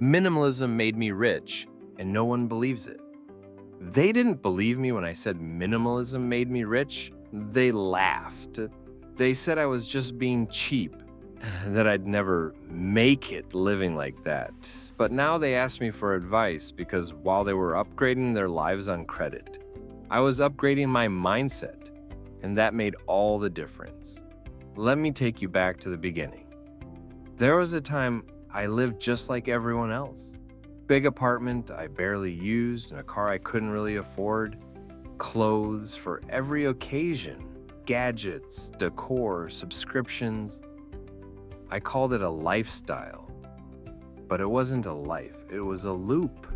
Minimalism made me rich, and no one believes it. They didn't believe me when I said minimalism made me rich. They laughed. They said I was just being cheap, that I'd never make it living like that. But now they ask me for advice because while they were upgrading their lives on credit, I was upgrading my mindset, and that made all the difference. Let me take you back to the beginning. There was a time I lived just like everyone else. Big apartment I barely used, and a car I couldn't really afford, clothes for every occasion, gadgets, decor, subscriptions. I called it a lifestyle, but it wasn't a life, it was a loop.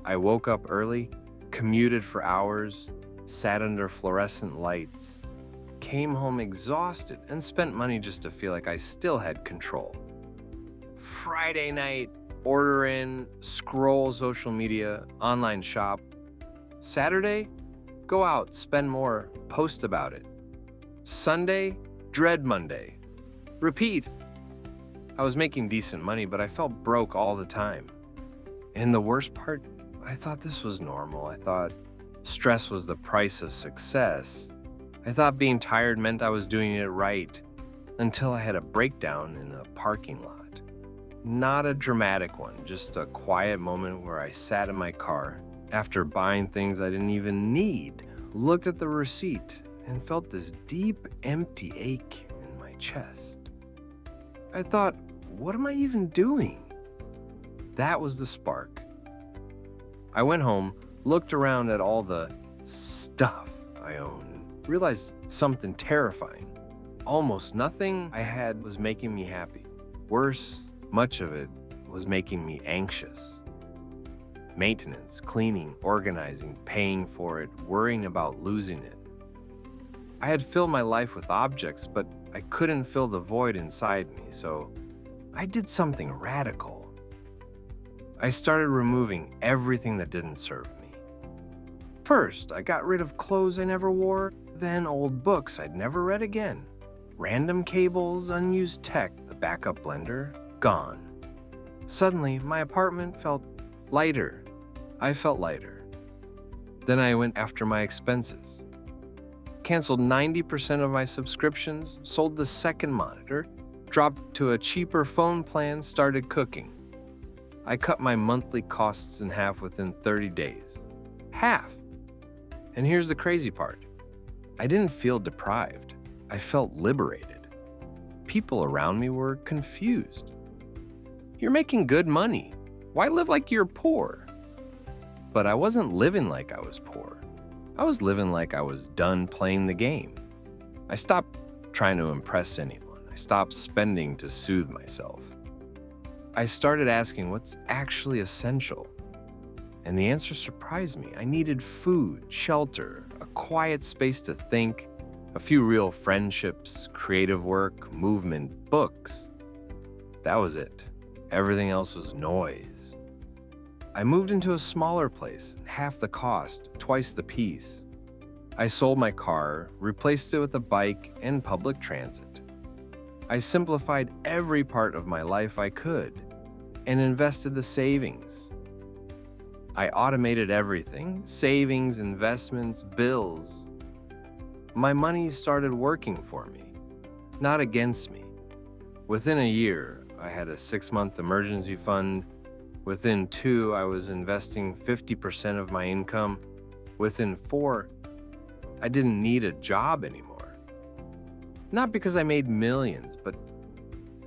I woke up early, commuted for hours, sat under fluorescent lights, came home exhausted, and spent money just to feel like I still had control. Friday night, order in, scroll social media, online shop. Saturday, go out, spend more, post about it. Sunday, dread Monday. Repeat. I was making decent money, but I felt broke all the time. And the worst part, I thought this was normal. I thought stress was the price of success. I thought being tired meant I was doing it right, until I had a breakdown in a parking lot. Not a dramatic one, just a quiet moment where I sat in my car after buying things I didn't even need, looked at the receipt, and felt this deep, empty ache in my chest. I thought, what am I even doing? That was the spark. I went home, looked around at all the stuff I owned, and realized something terrifying. Almost nothing I had was making me happy. Worse, much of it was making me anxious. Maintenance, cleaning, organizing, paying for it, worrying about losing it. I had filled my life with objects, but I couldn't fill the void inside me, so I did something radical. I started removing everything that didn't serve me. First, I got rid of clothes I never wore, then old books I'd never read again. Random cables, unused tech, the backup blender, gone. Suddenly, my apartment felt lighter. I felt lighter. Then I went after my expenses. Canceled 90% of my subscriptions, sold the second monitor, dropped to a cheaper phone plan, started cooking. I cut my monthly costs in half within 30 days. Half! And here's the crazy part. I didn't feel deprived. I felt liberated. People around me were confused. You're making good money. Why live like you're poor? But I wasn't living like I was poor. I was living like I was done playing the game. I stopped trying to impress anyone. I stopped spending to soothe myself. I started asking what's actually essential. And the answer surprised me. I needed food, shelter, a quiet space to think, a few real friendships, creative work, movement, books. That was it. Everything else was noise. I moved into a smaller place, half the cost, twice the peace. I sold my car, replaced it with a bike and public transit. I simplified every part of my life I could and invested the savings. I automated everything, savings, investments, bills. My money started working for me, not against me. Within a year, I had a 6-month emergency fund. Within 2, I was investing 50% of my income. Within 4, I didn't need a job anymore. Not because I made millions, but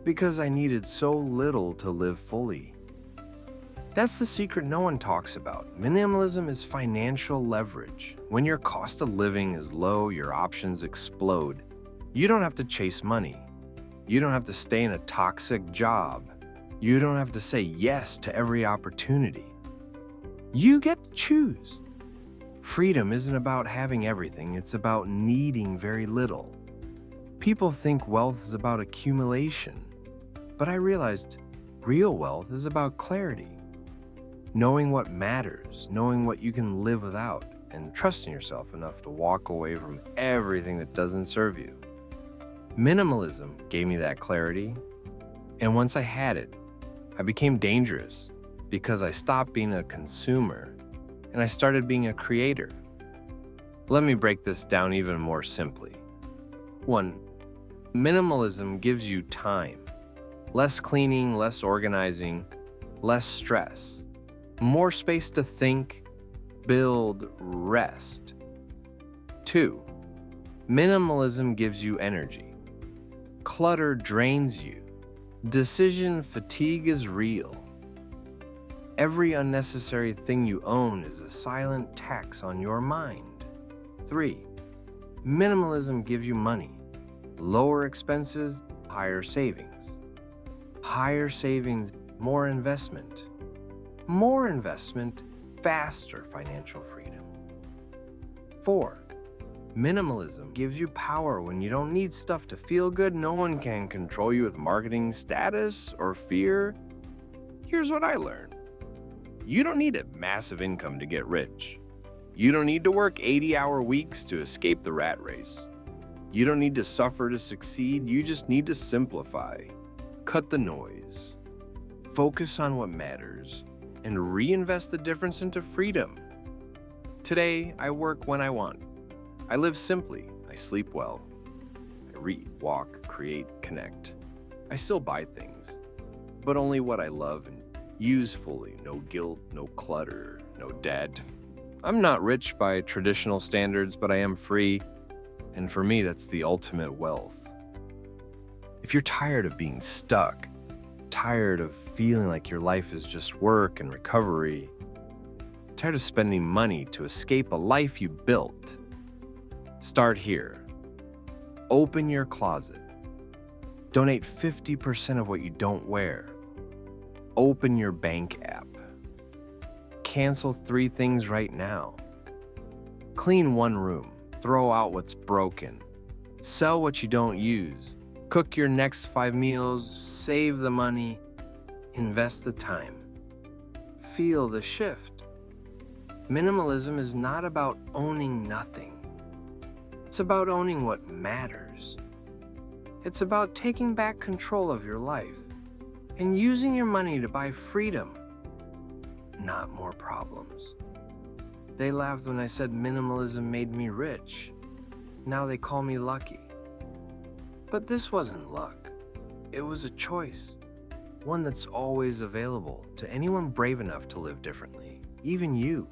because I needed so little to live fully. That's the secret no one talks about. Minimalism is financial leverage. When your cost of living is low, your options explode. You don't have to chase money. You don't have to stay in a toxic job. You don't have to say yes to every opportunity. You get to choose. Freedom isn't about having everything, it's about needing very little. People think wealth is about accumulation, but I realized real wealth is about clarity. Knowing what matters, knowing what you can live without, and trusting yourself enough to walk away from everything that doesn't serve you. Minimalism gave me that clarity, and once I had it, I became dangerous because I stopped being a consumer and I started being a creator. Let me break this down even more simply. 1. Minimalism gives you time. Less cleaning, less organizing, less stress. More space to think, build, rest. 2. Minimalism gives you energy. Clutter drains you. Decision fatigue is real. Every unnecessary thing you own is a silent tax on your mind. 3. Minimalism gives you money. Lower expenses, higher savings. Higher savings, more investment. More investment, faster financial freedom. 4. Minimalism gives you power when you don't need stuff to feel good. No one can control you with marketing status or fear. Here's what I learned. You don't need a massive income to get rich. You don't need to work 80-hour weeks to escape the rat race. You don't need to suffer to succeed. You just need to simplify. Cut the noise. Focus on what matters and reinvest the difference into freedom. Today, I work when I want. I live simply. I sleep well. I read, walk, create, connect. I still buy things, but only what I love and use fully. No guilt, no clutter, no debt. I'm not rich by traditional standards, but I am free. And for me, that's the ultimate wealth. If you're tired of being stuck, tired of feeling like your life is just work and recovery, tired of spending money to escape a life you built, start here. Open your closet. Donate 50% of what you don't wear. Open your bank app. Cancel 3 things right now. Clean 1 room. Throw out what's broken. Sell what you don't use. Cook your next 5 meals. Save the money. Invest the time. Feel the shift. Minimalism is not about owning nothing. It's about owning what matters. It's about taking back control of your life and using your money to buy freedom, not more problems. They laughed when I said minimalism made me rich. Now they call me lucky. But this wasn't luck. It was a choice. One that's always available to anyone brave enough to live differently, even you.